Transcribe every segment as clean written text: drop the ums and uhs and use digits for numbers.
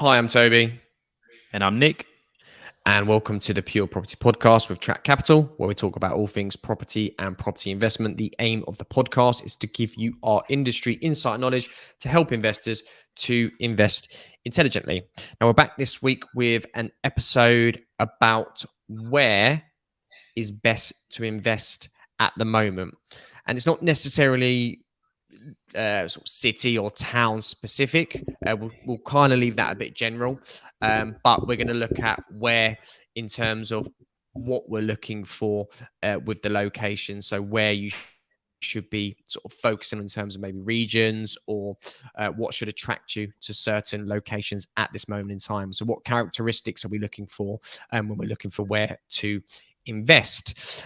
Hi, I'm Toby, And I'm Nick. and welcome to the Pure Property Podcast with Track Capital, where we talk about all things property and property investment. The aim of the podcast is to give you our industry insight knowledge to help investors to invest intelligently. Now, we're back this week with an episode about where is best to invest at the moment. And it's not necessarily sort of city or town specific. We'll kind of leave that a bit general, but we're going to look at where, in terms of what we're looking for with the location. So where you should be sort of focusing in terms of maybe regions or what should attract you to certain locations at this moment in time. So what characteristics are we looking for when we're looking for where to invest?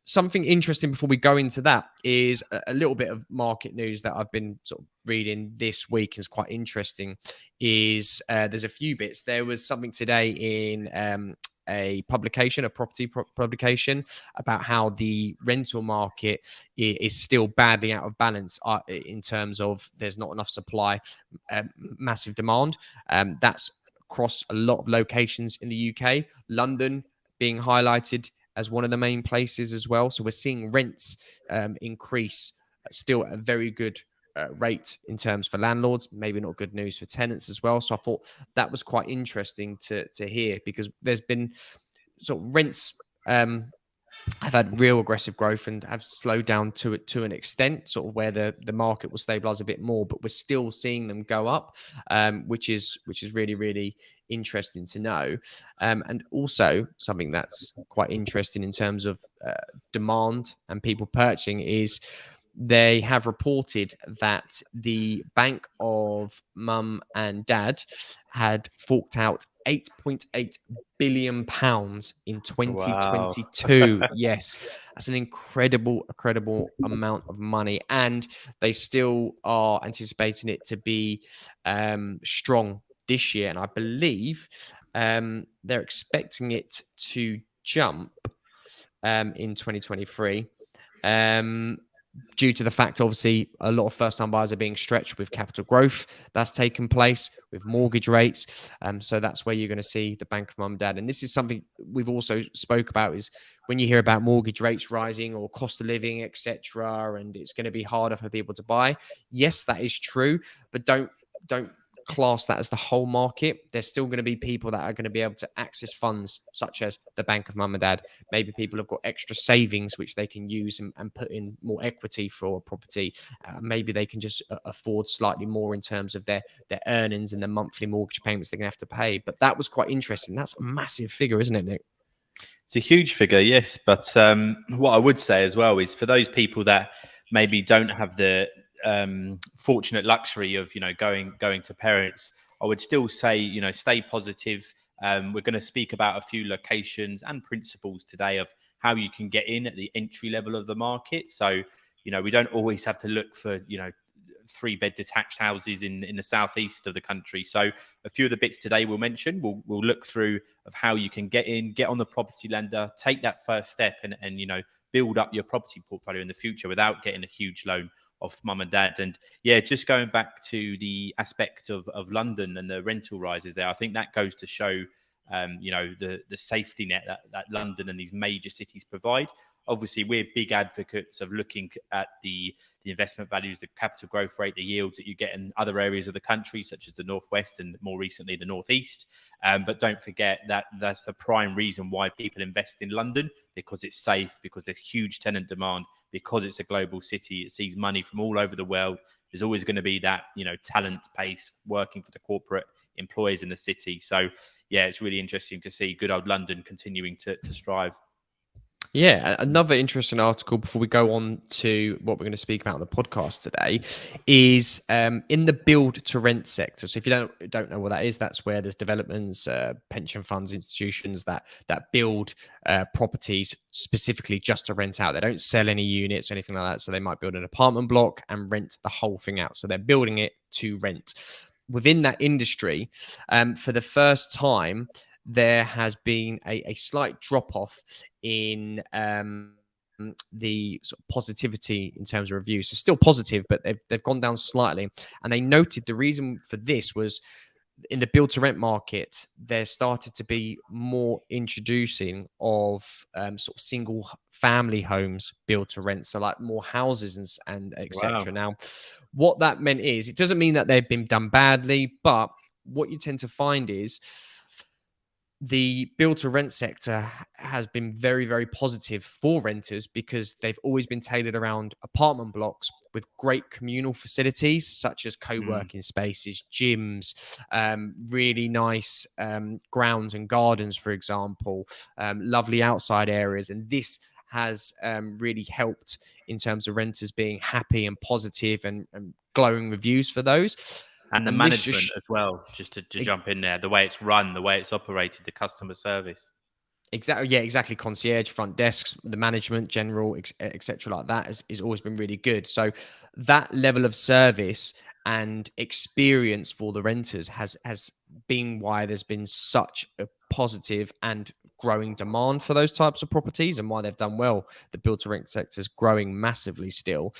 Something interesting before we go into that is a little bit of market news that I've been sort of reading this week is quite interesting. Is there's a few bits. There was something today in a publication, a property publication, about how the rental market is still badly out of balance in terms of there's not enough supply, massive demand. That's across a lot of locations in the UK. London being highlighted as one of the main places as well. So we're seeing rents increase still at a very good rate in terms for landlords, maybe not good news for tenants as well. So I thought that was quite interesting to hear, because there's been sort of rents have had real aggressive growth and have slowed down to an extent, sort of where the market will stabilize a bit more, but we're still seeing them go up, which is really, really interesting to know. And also something that's quite interesting in terms of demand and people purchasing is they have reported that the Bank of Mum and Dad had forked out £8.8 billion in Wow. 2022. Yes, that's an incredible amount of money. And they still are anticipating it to be strong this year. And I believe they're expecting it to jump in 2023. Due to the fact, obviously, a lot of first-time buyers are being stretched with capital growth that's taken place with mortgage rates. So that's where you're going to see the Bank of Mum and Dad. And this is something we've also spoke about, is when you hear about mortgage rates rising or cost of living, etc., and it's going to be harder for people to buy. Yes, that is true, but don't class that as the whole market. There's still going to be people that are going to be able to access funds such as the Bank of Mum and Dad. Maybe people have got extra savings which they can use and put in more equity for a property. Maybe they can just afford slightly more in terms of their earnings and their monthly mortgage payments they're going to have to pay. But that was quite interesting. That's a massive figure, isn't it, Nick? It's a huge figure, yes. But what I would say as well is for those people that maybe don't have the fortunate luxury of going to parents, I would still say stay positive. We're going to speak about a few locations and principles today of how you can get in at the entry level of the market. So we don't always have to look for 3-bed detached houses in the southeast of the country. So a few of the bits today we'll mention, we'll look through of how you can get on the property lender, take that first step and build up your property portfolio in the future without getting a huge loan off mum and dad. And yeah, just going back to the aspect of London and the rental rises there, I think that goes to show the safety net that London and these major cities provide. Obviously, we're big advocates of looking at the investment values, the capital growth rate, the yields that you get in other areas of the country, such as the Northwest and more recently the Northeast. But don't forget that that's the prime reason why people invest in London, because it's safe, because there's huge tenant demand, because it's a global city. It sees money from all over the world. There's always going to be that, talent pace working for the corporate employers in the city. So, yeah, it's really interesting to see good old London continuing to strive. Yeah, another interesting article before we go on to what we're going to speak about on the podcast today is in the build to rent sector. So if you don't know what that is, that's where there's developments, pension funds, institutions that build properties specifically just to rent out. They don't sell any units or anything like that. So they might build an apartment block and rent the whole thing out. So they're building it to rent. Within that industry, for the first time, there has been a slight drop off in the sort of positivity in terms of reviews. So still positive, but they've gone down slightly. And they noted the reason for this was in the build to rent market, there started to be more introducing of sort of single family homes built to rent, so like more houses and Wow. etc. Now, what that meant is, it doesn't mean that they've been done badly, but what you tend to find is the build to rent sector has been very, very positive for renters because they've always been tailored around apartment blocks with great communal facilities such as Mm. co-working spaces, gyms, really nice grounds and gardens, for example, lovely outside areas. And this has really helped in terms of renters being happy and positive and glowing reviews for those. And the And this management just as well, just to jump in there, the way it's run, the way it's operated, the customer service. Exactly. Yeah, exactly. Concierge, front desks, the management, general, etc. Like that has always been really good. So that level of service and experience for the renters has been why there's been such a positive and growing demand for those types of properties, and why they've done well. The build to rent sector is growing massively still.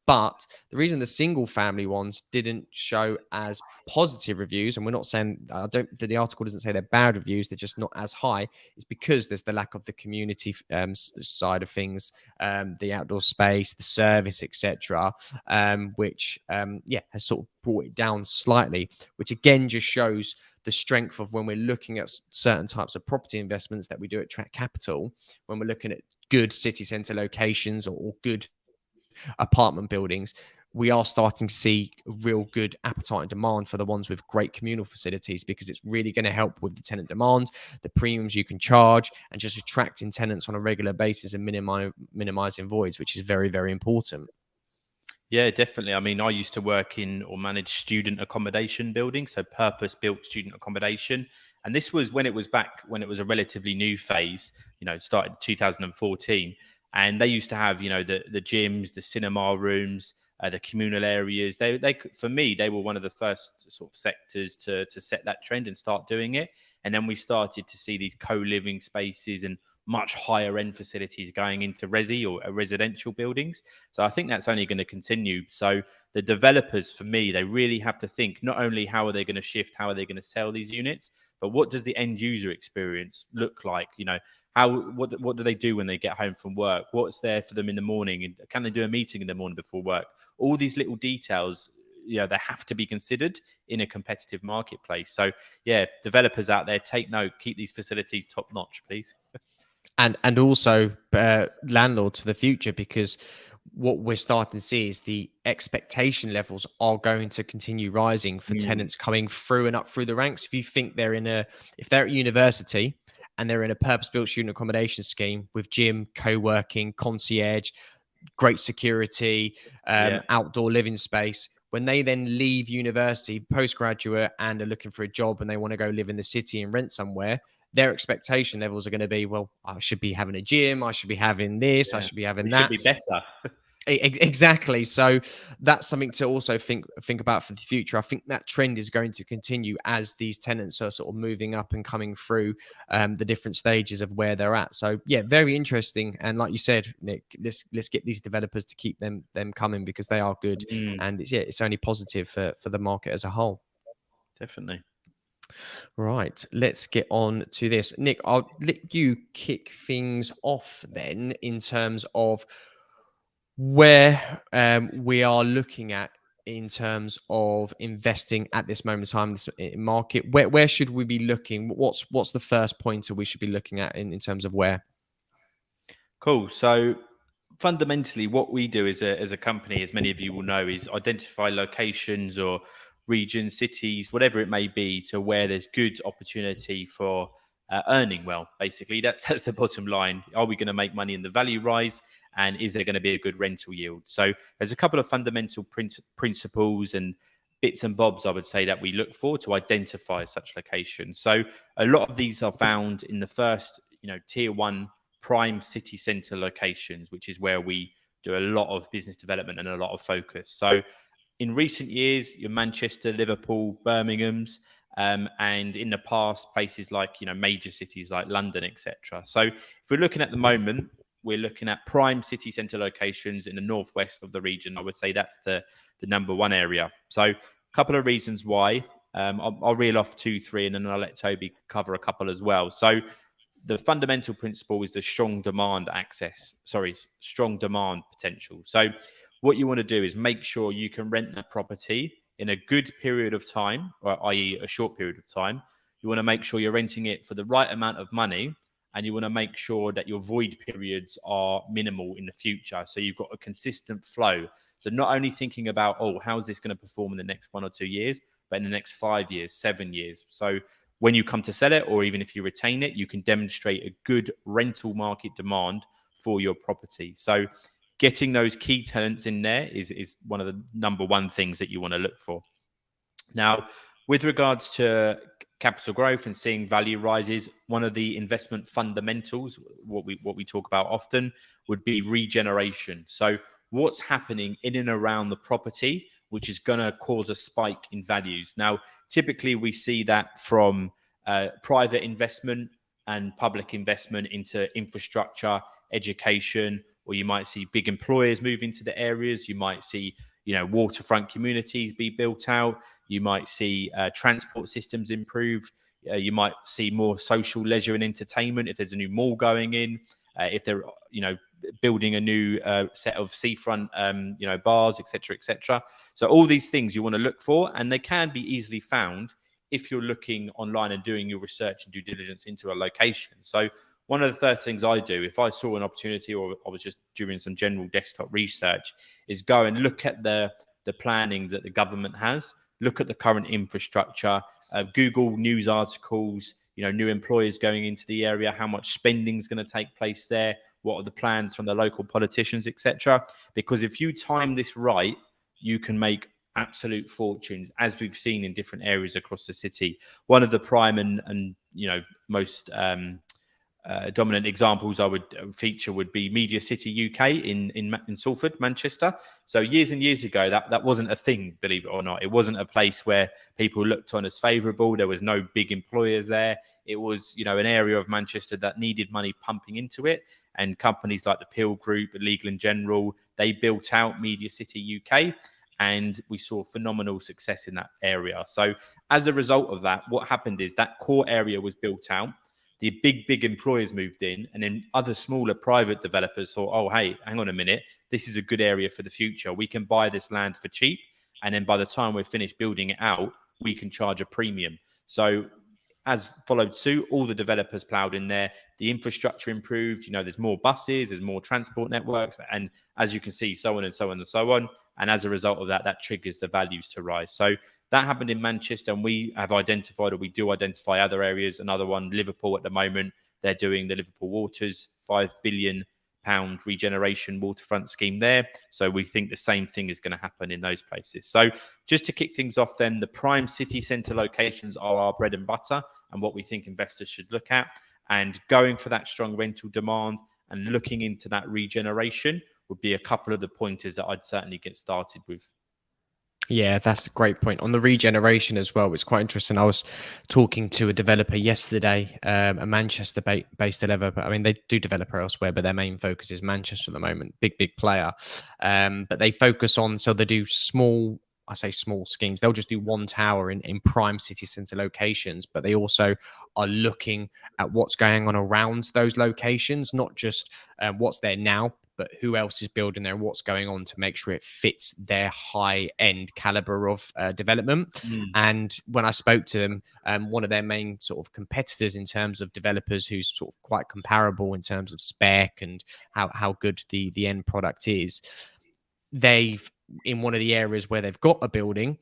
But the reason the single family ones didn't show as positive reviews, and we're not saying, I don't, the article doesn't say they're bad reviews, they're just not as high, is because there's the lack of the community side of things, the outdoor space, the service, etc., which has sort of brought it down slightly, which again just shows the strength of when we're looking at certain types of property investments that we do at Track Capital, when we're looking at good city centre locations or good apartment buildings, we are starting to see real good appetite and demand for the ones with great communal facilities, because it's really going to help with the tenant demand, the premiums you can charge, and just attracting tenants on a regular basis and minimizing voids, which is very, very important. Yeah, definitely. I mean, I used to work in or manage student accommodation buildings, so purpose-built student accommodation. And this was when it was back when it was a relatively new phase, it started 2014. And they used to have, the gyms, the cinema rooms, the communal areas. They, for me, they were one of the first sort of sectors to set that trend and start doing it. And then we started to see these co-living spaces and much higher end facilities going into resi or residential buildings. So I think that's only going to continue. So the developers, for me, they really have to think not only how are they going to shift, how are they going to sell these units, but what does the end user experience look like? What do they do when they get home from work? What's there for them in the morning? And can they do a meeting in the morning before work? All these little details, they have to be considered in a competitive marketplace. So yeah, developers out there, take note, keep these facilities top notch, please. And also landlords for the future, because what we're starting to see is the expectation levels are going to continue rising for Mm, tenants coming through and up through the ranks. If you think if they're at university and they're in a purpose-built student accommodation scheme with gym, co-working, concierge, great security, yeah. outdoor living space. When they then leave university, postgraduate, and are looking for a job and they want to go live in the city and rent somewhere, their expectation levels are going to be, well, I should be having a gym, I should be having this, I Yeah. should be We having should that. be better. Exactly. So that's something to also think about for the future. I think that trend is going to continue as these tenants are sort of moving up and coming through the different stages of where they're at. So yeah, very interesting. And like you said, Nick, let's get these developers to keep them coming, because they are good, Mm, and it's only positive for the market as a whole. definitely. Right, let's get on to this. Nick, I'll let you kick things off then in terms of where we are looking at in terms of investing at this moment in time, this market. Where should we be looking? What's the first pointer we should be looking at in terms of where? Cool. So fundamentally, what we do as a company, as many of you will know, is identify locations or regions, cities, whatever it may be, to where there's good opportunity for earning well. Basically, that's the bottom line. Are we going to make money in the value rise? And is there going to be a good rental yield? So there's a couple of fundamental principles and bits and bobs, I would say, that we look for to identify such locations. So a lot of these are found in the first, tier one prime city centre locations, which is where we do a lot of business development and a lot of focus. So in recent years, your Manchester, Liverpool, Birmingham's, and in the past, places like major cities like London, etc. So if we're looking at the moment, we're looking at prime city centre locations in the northwest of the region. I would say that's the number one area. So a couple of reasons why. I'll reel off 2, 3, and then I'll let Toby cover a couple as well. So the fundamental principle is the strong demand strong demand potential. So what you want to do is make sure you can rent that property in a good period of time, or i.e. a short period of time. You want to make sure you're renting it for the right amount of money, and you want to make sure that your void periods are minimal in the future. So you've got a consistent flow. So not only thinking about, oh, how's this going to perform in the next 1 or 2 years, but in the next 5 years, 7 years. So when you come to sell it, or even if you retain it, you can demonstrate a good rental market demand for your property. So getting those key tenants in there is one of the number one things that you want to look for. Now, with regards to capital growth and seeing value rises, one of the investment fundamentals, what we talk about often, would be regeneration. So what's happening in and around the property, which is going to cause a spike in values. Now, typically we see that from private investment and public investment into infrastructure, education, or you might see big employers move into the areas. You might see, waterfront communities be built out. You might see transport systems improve. You might see more social leisure and entertainment if there's a new mall going in. If they're, building a new set of seafront, bars, etc., etc. So all these things you want to look for, and they can be easily found if you're looking online and doing your research and due diligence into a location. So one of the first things I do, if I saw an opportunity or I was just doing some general desktop research, is go and look at the planning that the government has, look at the current infrastructure, Google news articles, new employers going into the area, how much spending is going to take place there, what are the plans from the local politicians, etc. Because if you time this right, you can make absolute fortunes, as we've seen in different areas across the city. One of the prime and most dominant examples I would feature would be Media City UK in Salford, Manchester. So years and years ago, that wasn't a thing, believe it or not. It wasn't a place where people looked on as favourable. There was no big employers there. It was, an area of Manchester that needed money pumping into it. And companies like the Peel Group, Legal and General, they built out Media City UK. And we saw phenomenal success in that area. So as a result of that, what happened is that core area was built out. The big employers moved in, and then other smaller private developers thought, oh, hey, hang on a minute. This is a good area for the future. We can buy this land for cheap. And then by the time we're finished building it out, we can charge a premium. So as followed suit, all the developers ploughed in there. The infrastructure improved. There's more buses, there's more transport networks. And as you can see, so on and so on and so on. And as a result of that, that triggers the values to rise. So that happened in Manchester, and we have identified, or we do identify other areas. Another one, Liverpool at the moment, they're doing the Liverpool Waters, £5 billion regeneration waterfront scheme there. So we think the same thing is going to happen in those places. So just to kick things off then, the prime city centre locations are our bread and butter and what we think investors should look at. And going for that strong rental demand and looking into that regeneration would be a couple of the pointers that I'd certainly get started with. Yeah, that's a great point. On the regeneration as well, it's quite interesting. I was talking to a developer yesterday, a Manchester-based developer. But I mean, they do developer elsewhere, but their main focus is Manchester at the moment. Big player. But they focus on, so they do small schemes. They'll just do one tower in prime city centre locations, but they also are looking at what's going on around those locations, not just what's there now, but who else is building there, what's going on to make sure it fits their high-end caliber of development. And when I spoke to them, one of their main sort of competitors in terms of developers who's sort of quite comparable in terms of spec and how good the end product is, they've, in one of the areas where they've got a building,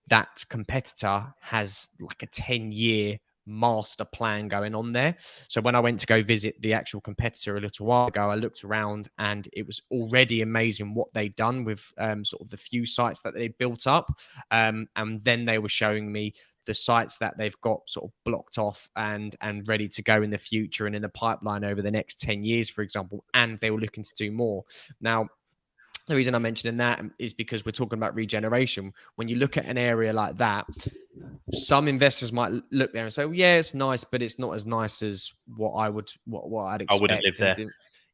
that competitor has like a 10-year master plan going on there. So when I went to go visit the actual competitor a little while ago, I looked around and it was already amazing what they'd done with sort of the few sites that they built up. And then they were showing me the sites that they've got sort of blocked off and ready to go in the future and in the pipeline over the next 10 years, for example, and they were looking to do more. Now, the reason I'm mentioning that is because we're talking about regeneration. When you look at an area like that, some investors might look there and say, well, yeah, it's nice, but it's not as nice as what I'd expect. I wouldn't live there.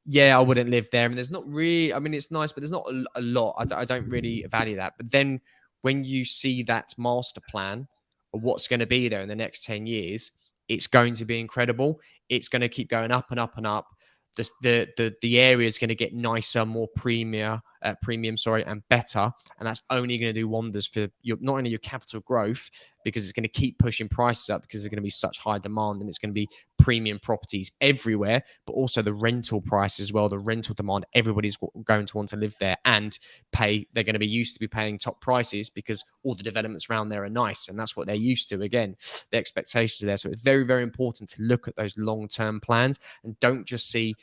Yeah, I wouldn't live there. And there's not really, I mean, it's nice, but there's not a lot. I don't really value that. But then when you see that master plan what's going to be there in the next 10 years, it's going to be incredible. It's going to keep going up and up and up. The area is going to get nicer, more premium, and better, and that's only going to do wonders for your, not only your capital growth, because it's going to keep pushing prices up because there's going to be such high demand, and it's going to be premium properties everywhere, but also the rental price as well, the rental demand. Everybody's going to want to live there and pay. They're going to be used to be paying top prices because all the developments around there are nice, and that's what they're used to. Again, the expectations are there. So it's very, very important to look at those long-term plans and don't just see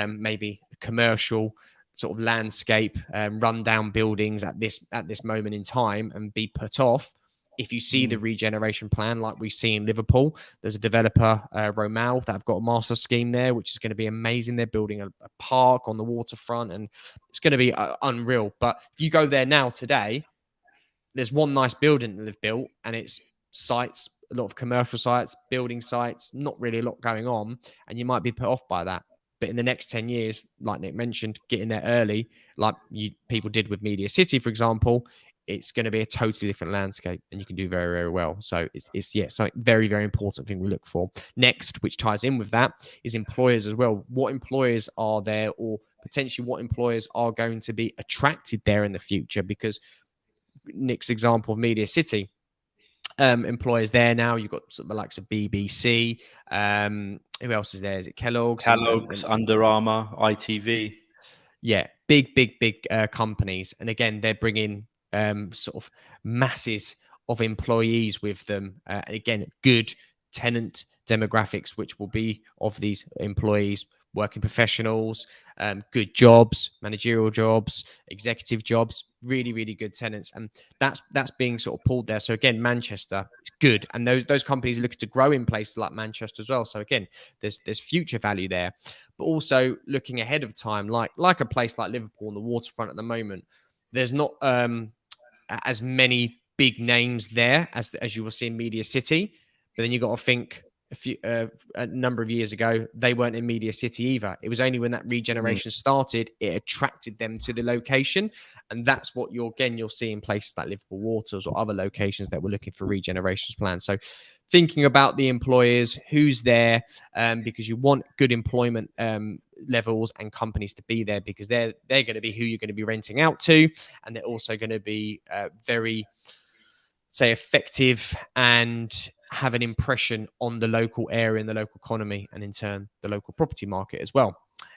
maybe commercial sort of landscape, rundown buildings at this moment in time and be put off. If you see the regeneration plan, like we've seen in Liverpool, there's a developer, Romal, that have got a master scheme there, which is going to be amazing. They're building a park on the waterfront, and it's going to be unreal. But if you go there now today, there's one nice building that they've built, and it's sites, a lot of commercial sites, building sites, not really a lot going on, and you might be put off by that. But in the next 10 years, like Nick mentioned, getting there early, like people did with Media City, for example, it's going to be a totally different landscape, and you can do very, very well. So it's so very, very important thing we look for. Next, which ties in with that, is employers as well. What employers are there, or potentially what employers are going to be attracted there in the future? Because Nick's example of Media City, employers there now, you've got sort of the likes of BBC. Who else is there? Is it Kellogg's? Kellogg's, Under Armour, ITV. Yeah, big companies. And again, they're bringing sort of masses of employees with them. And again, good tenant demographics, which will be of these employees, working professionals, good jobs, managerial jobs, executive jobs, really, really good tenants. And that's being sort of pulled there. So again, Manchester is good. And those companies are looking to grow in places like Manchester as well. So again, there's future value there. But also looking ahead of time, like a place like Liverpool on the waterfront at the moment, there's not as many big names there as you will see in Media City. But then you got to think, a number of years ago, they weren't in Media City either. It was only when that regeneration started, it attracted them to the location. And that's what you'll see in places like Liverpool Waters or other locations that were looking for regeneration plans. So thinking about the employers, who's there, because you want good employment levels and companies to be there, because they're going to be who you're going to be renting out to. And they're also going to be very, say, effective and have an impression on the local area and the local economy, and in turn the local property market as well.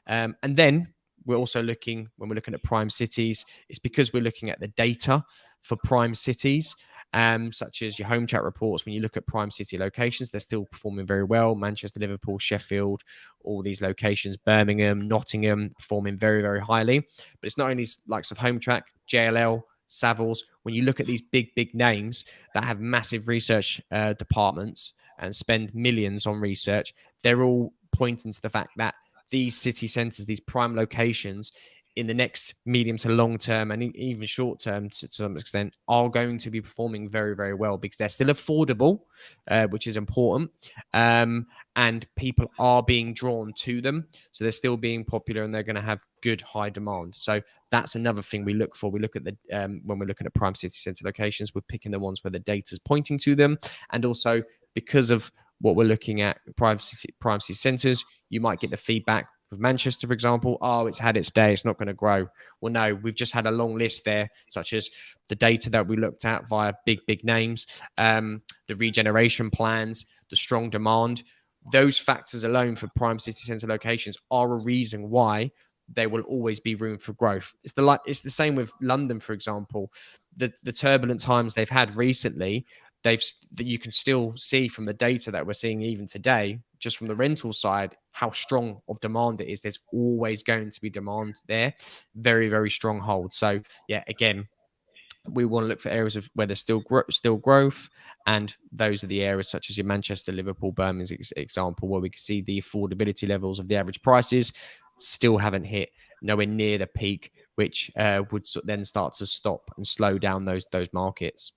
And then we're also looking, when we're looking at prime cities, it's because we're looking at the data for prime cities, such as your home chat reports. When you look at prime city locations, they're still performing very well. Manchester, Liverpool, Sheffield, all these locations, Birmingham, Nottingham, performing very, very highly. But it's not only likes of home track, JLL, Savills. When you look at these big names that have massive research departments and spend millions on research, they're all pointing to the fact that these city centres, these prime locations, in the next medium to long term and even short term to some extent, are going to be performing very, very well, because they're still affordable, which is important. And people are being drawn to them. So they're still being popular, and they're going to have good high demand. So that's another thing we look for. We look at when we're looking at prime city centre locations, we're picking the ones where the data is pointing to them. And also, because of what we're looking at, prime city centres, you might get the feedback with Manchester, for example, it's had its day, it's not going to grow. Well, no, we've just had a long list there, such as the data that we looked at via big names, the regeneration plans, the strong demand. Those factors alone for prime city centre locations are a reason why there will always be room for growth. It's the same with London, for example. The turbulent times they've had recently, that you can still see from the data that we're seeing even today, just from the rental side, how strong of demand it is. There's always going to be demand there. Very, very strong hold. So yeah, again, we want to look for areas of where there's still growth, and those are the areas such as your Manchester, Liverpool, Birmingham example, where we can see the affordability levels of the average prices still haven't hit nowhere near the peak, which would then start to stop and slow down those markets.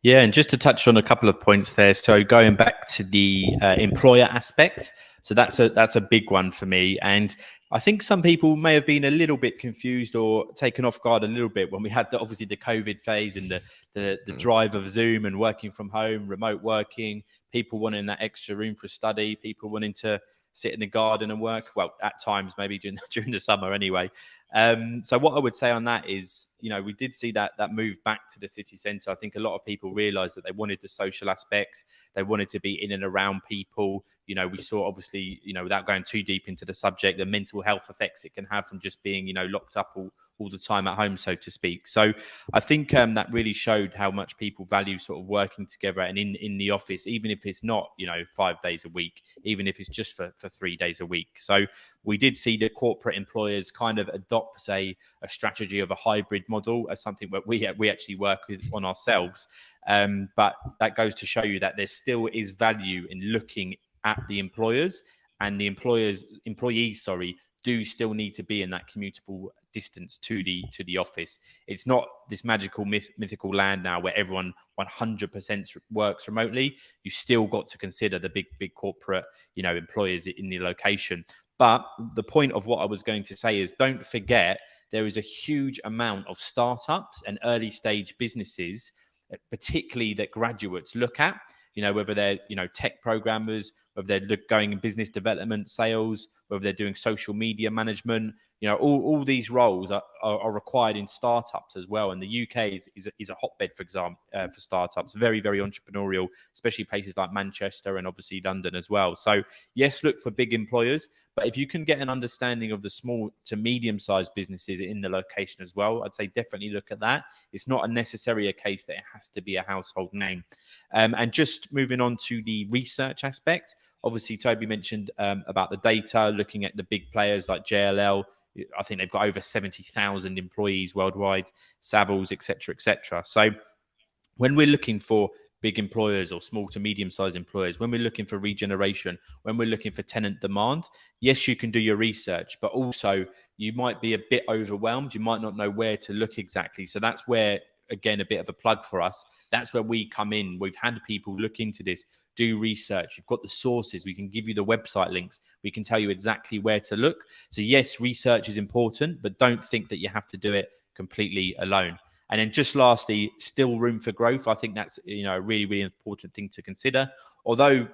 Yeah, and just to touch on a couple of points there. So going back to the employer aspect, so that's a big one for me. And I think some people may have been a little bit confused or taken off guard a little bit when we had obviously the COVID phase and the drive of Zoom and working from home, remote working, people wanting that extra room for study, people wanting to sit in the garden and work. Well, at times, maybe during the summer anyway. So what I would say on that is, we did see that move back to the city centre. I think a lot of people realised that they wanted the social aspect. They wanted to be in and around people. We saw obviously, without going too deep into the subject, the mental health effects it can have from just being, locked up all the time at home, so to speak. So I think that really showed how much people value sort of working together and in the office, even if it's not, 5 days a week, even if it's just for 3 days a week. So we did see the corporate employers kind of adopt a strategy of a hybrid model as something that we actually work with on ourselves. But that goes to show you that there still is value in looking at the employers, and the employees, do still need to be in that commutable distance to the office. It's not this magical mythical land now where everyone 100% works remotely. You still got to consider the big corporate employers in the location. But the point of what I was going to say is, don't forget there is a huge amount of startups and early stage businesses, particularly that graduates look at, whether they're, tech programmers, whether they're going in business development, sales, whether they're doing social media management, all these roles are required in startups as well. And the UK is a hotbed, for example, for startups, very, very entrepreneurial, especially places like Manchester and obviously London as well. So yes, look for big employers, but if you can get an understanding of the small to medium-sized businesses in the location as well, I'd say definitely look at that. It's not necessarily a case that it has to be a household name. And just moving on to the research aspect, obviously Toby mentioned about the data, looking at the big players like JLL. I think they've got over 70,000 employees worldwide, Savills, etc., etc. So when we're looking for big employers or small to medium-sized employers, when we're looking for regeneration, when we're looking for tenant demand, yes, you can do your research, but also you might be a bit overwhelmed. You might not know where to look exactly. So that's where, again, a bit of a plug for us. That's where we come in. We've had people look into this, do research. You've got the sources. We can give you the website links. We can tell you exactly where to look. So yes, research is important, but don't think that you have to do it completely alone. And then just lastly, still room for growth. I think that's, a really, really important thing to consider. Although,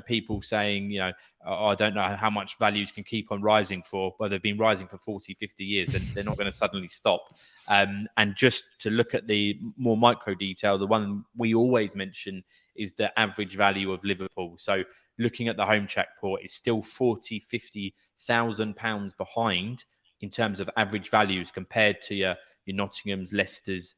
people saying, oh, I don't know how much values can keep on rising for, well, they've been rising for 40, 50 years, then they're not going to suddenly stop. And just to look at the more micro detail, the one we always mention is the average value of Liverpool. So looking at the home track port, it's still 40, 50,000 pounds behind in terms of average values compared to your Nottinghams, Leicester's,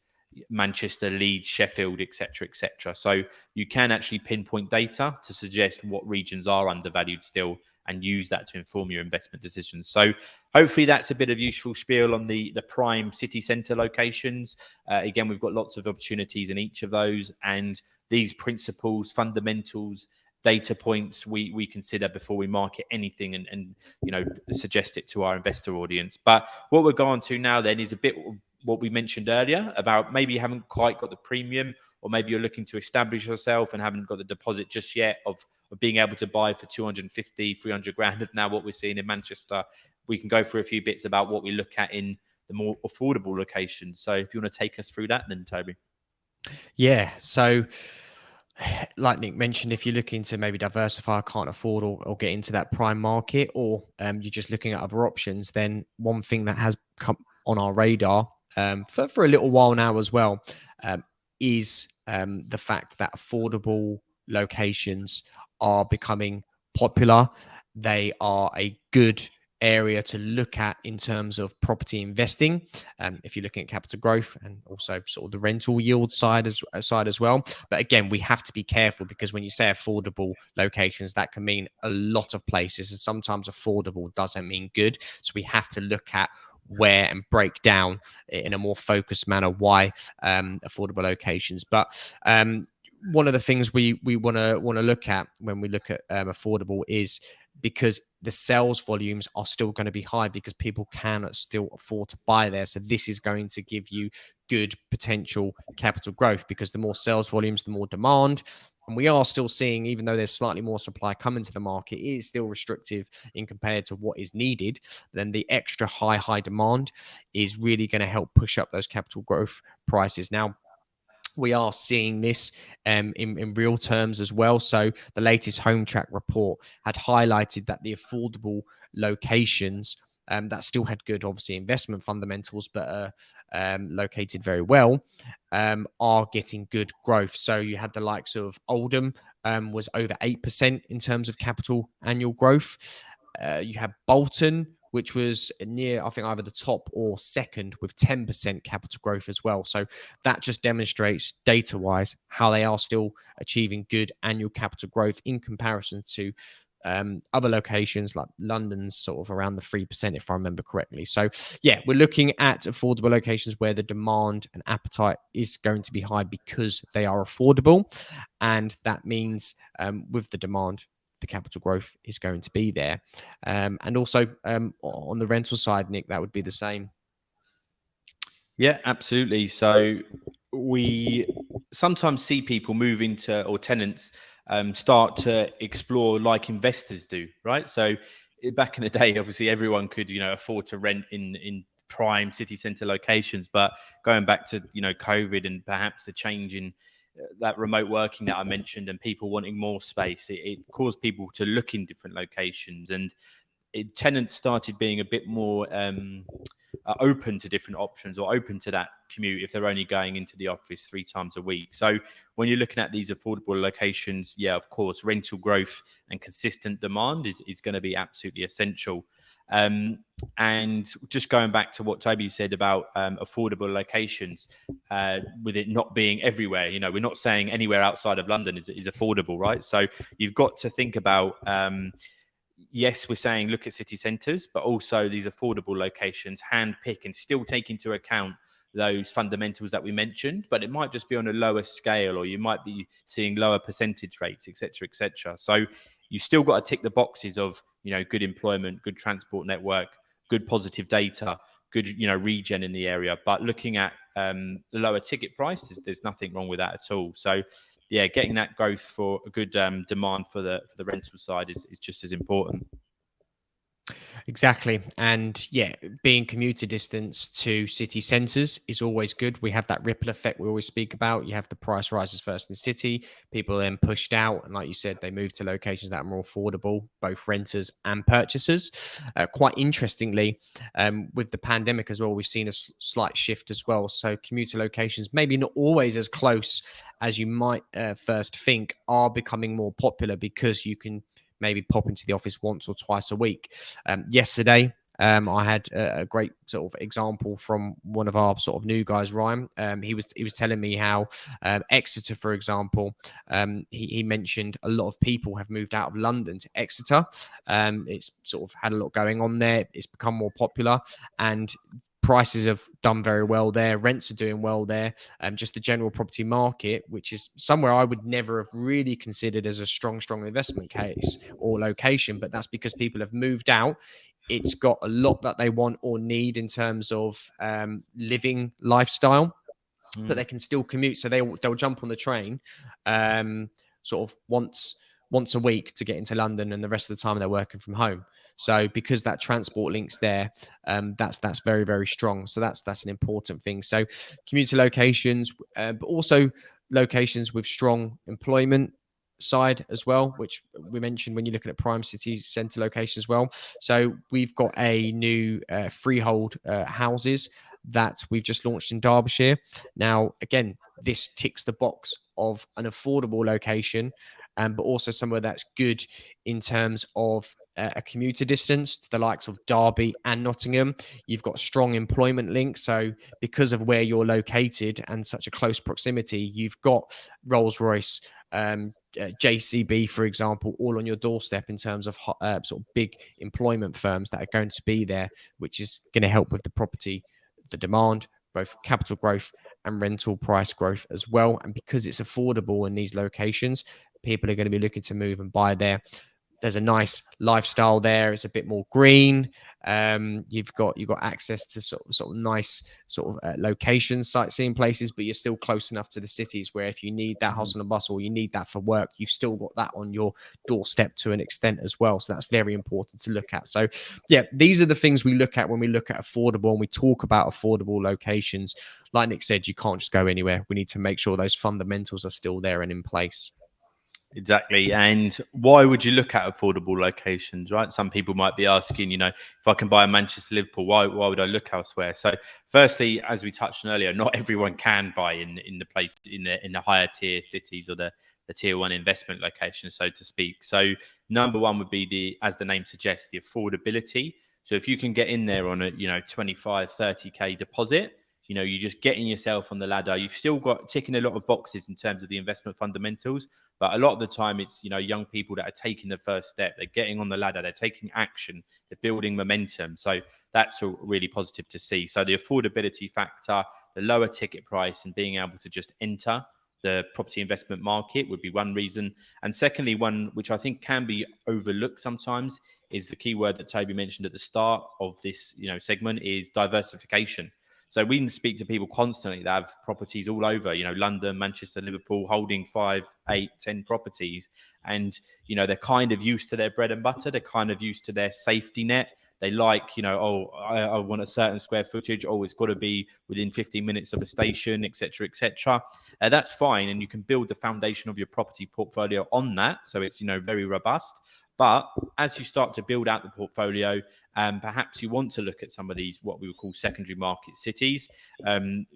Manchester, Leeds, Sheffield, etc., etc. So you can actually pinpoint data to suggest what regions are undervalued still and use that to inform your investment decisions. So hopefully that's a bit of useful spiel on the prime city centre locations. Again, we've got lots of opportunities in each of those, and these principles, fundamentals, data points we consider before we market anything and suggest it to our investor audience. But what we're going to now then is a bit what we mentioned earlier about maybe you haven't quite got the premium, or maybe you're looking to establish yourself and haven't got the deposit just yet of being able to buy for 250, 300 grand of now what we're seeing in Manchester. We can go through a few bits about what we look at in the more affordable locations. So if you want to take us through that then, Toby. Yeah. So like Nick mentioned, if you're looking to maybe diversify, can't afford or get into that prime market, or you're just looking at other options, then one thing that has come on our radar for a little while now as well is the fact that affordable locations are becoming popular. They are a good area to look at in terms of property investing, if you're looking at capital growth and also sort of the rental yield side as well. But again, we have to be careful, because when you say affordable locations, that can mean a lot of places, and sometimes affordable doesn't mean good. So we have to look at where and break down in a more focused manner why affordable locations. But one of the things we want to look at when we look at affordable is because the sales volumes are still going to be high, because people can still afford to buy there. So this is going to give you good potential capital growth, because the more sales volumes, the more demand, And we are still seeing, even though there's slightly more supply coming to the market, it is still restrictive in compared to what is needed. Then the extra high demand is really going to help push up those capital growth prices. Now, we are seeing this in real terms as well. So the latest Home Track report had highlighted that the affordable locations that still had good, obviously, investment fundamentals, but located very well, are getting good growth. So you had the likes of Oldham was over 8% in terms of capital annual growth. You had Bolton, which was near, I think, either the top or second with 10% capital growth as well. So that just demonstrates data-wise how they are still achieving good annual capital growth in comparison to other locations like London's sort of around the 3%, if I remember correctly. So yeah, we're looking at affordable locations where the demand and appetite is going to be high because they are affordable. And that means with the demand, the capital growth is going to be there. And also on the rental side, Nick, that would be the same. Yeah, absolutely. So we sometimes see people move into, or tenants start to explore like investors do, right? So back in the day, obviously everyone could, afford to rent in prime city center locations, but going back to, COVID and perhaps the change in that remote working that I mentioned and people wanting more space, it caused people to look in different locations, and tenants started being a bit more open to different options or open to that commute if they're only going into the office 3 times a week. So when you're looking at these affordable locations, yeah, of course, rental growth and consistent demand is going to be absolutely essential. And just going back to what Toby said about affordable locations, with it not being everywhere, we're not saying anywhere outside of London is affordable, right? So you've got to think about yes, we're saying look at city centres, but also these affordable locations, hand pick and still take into account those fundamentals that we mentioned, but it might just be on a lower scale, or you might be seeing lower percentage rates, etc., etc. So you still got to tick the boxes of, good employment, good transport network, good positive data, good, regen in the area. But looking at the lower ticket price, there's nothing wrong with that at all. So yeah, getting that growth for a good demand for the rental side is just as important. Exactly. And yeah, being commuter distance to city centres is always good. We have that ripple effect we always speak about. You have the price rises first in the city, people then pushed out. And like you said, they move to locations that are more affordable, both renters and purchasers. Quite interestingly, with the pandemic as well, we've seen a slight shift as well. So commuter locations, maybe not always as close as you might first think, are becoming more popular because you can maybe pop into the office once or twice a week. Yesterday, I had a great sort of example from one of our sort of new guys, Ryan. He was telling me how Exeter, for example, he mentioned a lot of people have moved out of London to Exeter. It's sort of had a lot going on there. It's become more popular, and prices have done very well there. Rents are doing well there. Just the general property market, which is somewhere I would never have really considered as a strong investment case or location, but that's because people have moved out. It's got a lot that they want or need in terms of living lifestyle, but they can still commute. So they'll jump on the train sort of once a week to get into London, and the rest of the time they're working from home. So because that transport link's there, that's very, very strong. So that's an important thing. So commuter locations, but also locations with strong employment side as well, which we mentioned when you're looking at prime city centre locations as well. So we've got a new freehold houses that we've just launched in Derbyshire. Now, again, this ticks the box of an affordable location, but also somewhere that's good in terms of a commuter distance to the likes of Derby and Nottingham. You've got strong employment links. So because of where you're located and such a close proximity, you've got Rolls-Royce, JCB, for example, all on your doorstep in terms of sort of big employment firms that are going to be there, which is going to help with the demand, both capital growth and rental price growth as well. And because it's affordable in these locations, people are going to be looking to move and buy there. there's a nice lifestyle there. It's a bit more green. You've got access to sort of nice locations, sightseeing places, but you're still close enough to the cities where if you need that hustle and bustle, or you need that for work, you've still got that on your doorstep to an extent as well. So that's very important to look at. So yeah, these are the things we look at when we look at affordable and we talk about affordable locations. Like Nick said, you can't just go anywhere. We need to make sure those fundamentals are still there and in place. Exactly. And why would you look at affordable locations, right? Some people might be asking, if I can buy a Manchester, Liverpool, why would I look elsewhere? So firstly, as we touched on earlier, not everyone can buy in the place in the higher tier cities or the tier one investment location, so to speak. So number one would be as the name suggests, the affordability. So if you can get in there on a 25, 30K deposit, you're just getting yourself on the ladder. You've still got ticking a lot of boxes in terms of the investment fundamentals, but a lot of the time it's, young people that are taking the first step. They're getting on the ladder. They're taking action. They're building momentum. So that's all really positive to see. So the affordability factor, the lower ticket price, and being able to just enter the property investment market would be one reason. And secondly, one which I think can be overlooked sometimes is the key word that Toby mentioned at the start of this, segment is diversification. So we speak to people constantly that have properties all over, London, Manchester, Liverpool, holding 5, 8, 10 properties. And, they're kind of used to their bread and butter. They're kind of used to their safety net. They like, I want a certain square footage. Oh, it's got to be within 15 minutes of a station, et cetera, et cetera. That's fine. And you can build the foundation of your property portfolio on that. So it's, very robust. But as you start to build out the portfolio, perhaps you want to look at some of these, what we would call secondary market cities,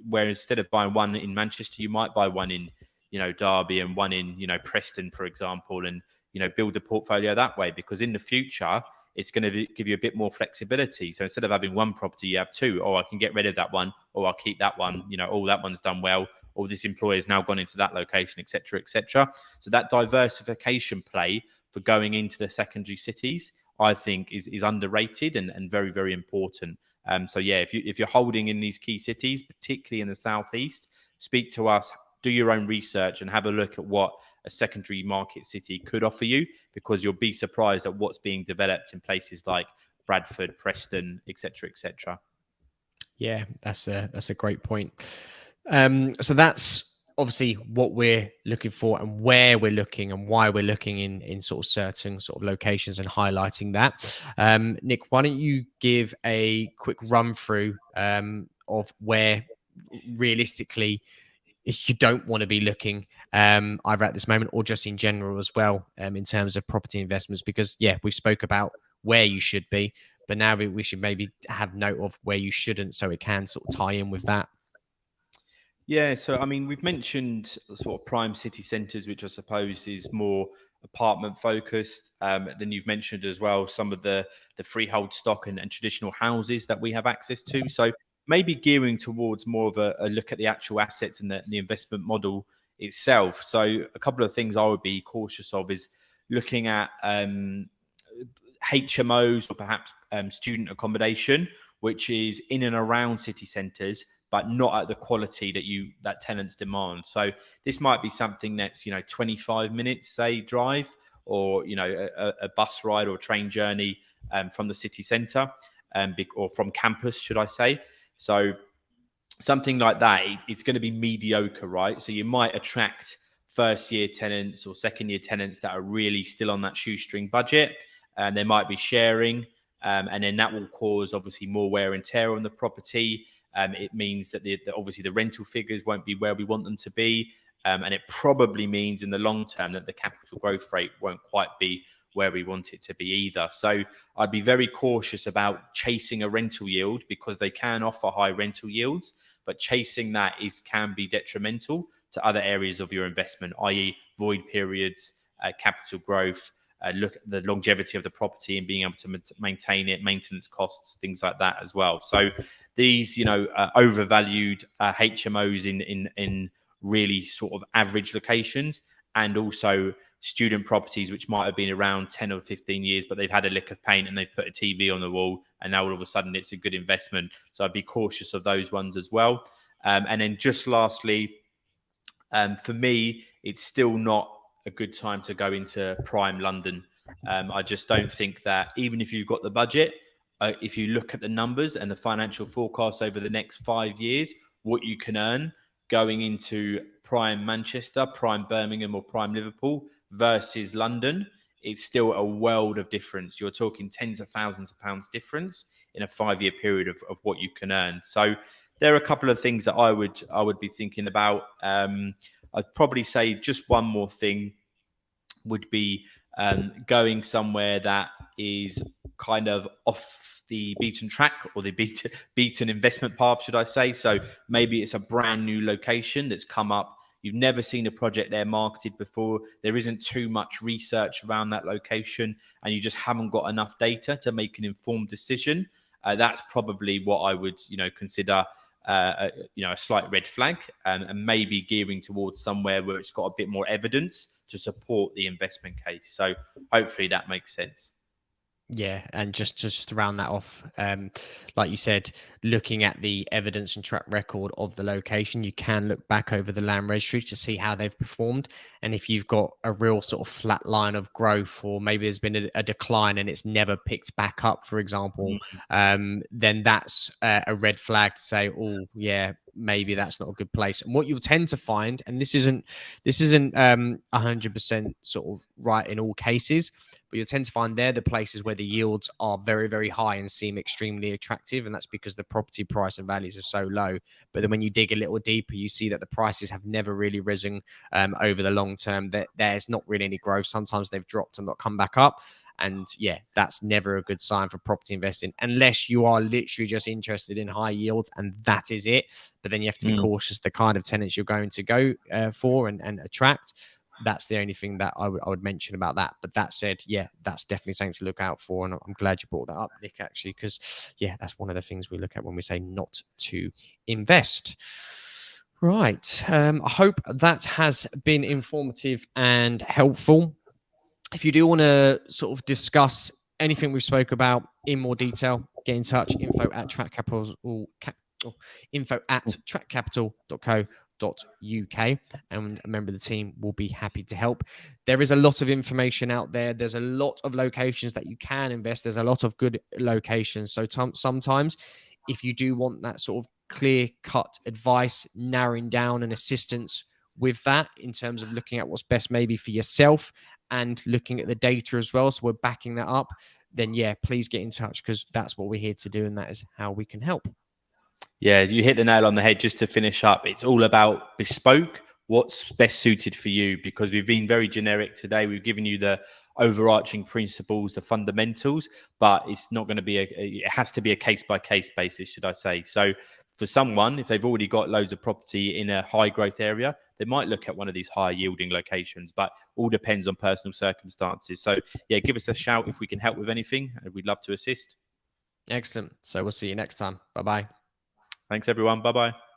where instead of buying one in Manchester, you might buy one in, Derby and one in, Preston, for example, and, build the portfolio that way. Because in the future, it's going to give you a bit more flexibility. So instead of having one property, you have two. Oh, I can get rid of that one, or I'll keep that one. Oh, that one's done well, or this employer's now gone into that location, et cetera, et cetera. So that diversification play for going into the secondary cities, I think is underrated and very, very important. So yeah, if you're holding in these key cities, particularly in the southeast, speak to us, do your own research, and have a look at what a secondary market city could offer you, because you'll be surprised at what's being developed in places like Bradford, Preston, et cetera, et cetera. Yeah, that's a great point. So that's obviously what we're looking for and where we're looking and why we're looking in sort of certain sort of locations and highlighting that. Nick, why don't you give a quick run through of where realistically you don't want to be looking either at this moment or just in general as well in terms of property investments, because yeah, we spoke about where you should be, but now we should maybe have note of where you shouldn't, so it can sort of tie in with that. Yeah, so I mean, we've mentioned sort of prime city centres, which I suppose is more apartment focused. Then you've mentioned as well some of the freehold stock and traditional houses that we have access to. So maybe gearing towards more of a look at the actual assets and the investment model itself. So a couple of things I would be cautious of is looking at HMOs or perhaps student accommodation, which is in and around city centres, but not at the quality that tenants demand. So this might be something that's 25 minutes, say, drive, or a bus ride or train journey from the city centre, or from campus, should I say? So something like that, it's going to be mediocre, right? So you might attract first year tenants or second year tenants that are really still on that shoestring budget, and they might be sharing, and then that will cause obviously more wear and tear on the property. It means that obviously the rental figures won't be where we want them to be. And it probably means in the long term that the capital growth rate won't quite be where we want it to be either. So I'd be very cautious about chasing a rental yield, because they can offer high rental yields, but chasing that can be detrimental to other areas of your investment, i.e. void periods, capital growth, look at the longevity of the property and being able to maintain it, maintenance costs, things like that as well. So these, overvalued HMOs in really sort of average locations, and also student properties which might have been around 10 or 15 years, but they've had a lick of paint and they've put a TV on the wall, and now all of a sudden it's a good investment. So I'd be cautious of those ones as well. And then just lastly, for me, it's still not a good time to go into prime London. I just don't think that even if you've got the budget, if you look at the numbers and the financial forecast over the next 5 years, what you can earn going into prime Manchester, prime Birmingham, or prime Liverpool versus London, it's still a world of difference. You're talking tens of thousands of pounds difference in a 5 year period of what you can earn. So there are a couple of things that I would be thinking about. I'd probably say just one more thing would be going somewhere that is kind of off the beaten track, or the beaten investment path, should I say. So maybe it's a brand new location that's come up. You've never seen a project there marketed before. There isn't too much research around that location, and you just haven't got enough data to make an informed decision. That's probably what I would, consider a slight red flag, and maybe gearing towards somewhere where it's got a bit more evidence to support the investment case. So hopefully that makes sense. Yeah, and just to round that off, like you said, looking at the evidence and track record of the location, you can look back over the land registry to see how they've performed. And if you've got a real sort of flat line of growth, or maybe there's been a decline and it's never picked back up, for example, then that's a red flag to say, oh yeah, maybe that's not a good place. And what you'll tend to find, and this isn't 100% sort of right in all cases, but you'll tend to find they're the places where the yields are very, very high and seem extremely attractive. And that's because the property price and values are so low. But then when you dig a little deeper, you see that the prices have never really risen over the long term. That there's not really any growth. Sometimes they've dropped and not come back up. And yeah, that's never a good sign for property investing, unless you are literally just interested in high yields and that is it. But then you have to be cautious the kind of tenants you're going to go for and attract. That's the only thing that I would mention about that. But that said, yeah, that's definitely something to look out for. And I'm glad you brought that up, Nick, actually, because yeah, that's one of the things we look at when we say not to invest. Right. I hope that has been informative and helpful. If you do want to sort of discuss anything we spoke about in more detail, get in touch. info@trackcapital.co.uk, and a member of the team will be happy to help. There is a lot of information out there. There's a lot of locations that you can invest. There's a lot of good locations. So sometimes if you do want that sort of clear-cut advice, narrowing down and assistance with that in terms of looking at what's best maybe for yourself and looking at the data as well, so we're backing that up, then yeah, please get in touch, because that's what we're here to do and that is how we can help. Yeah, you hit the nail on the head. Just to finish up, it's all about bespoke, what's best suited for you, because we've been very generic today. We've given you the overarching principles, the fundamentals, but it's not going to be it has to be a case by case basis, should I say. So for someone, if they've already got loads of property in a high growth area, they might look at one of these high yielding locations, but all depends on personal circumstances. So yeah, give us a shout if we can help with anything, and we'd love to assist. Excellent. So we'll see you next time. Bye-bye. Thanks everyone. Bye-bye.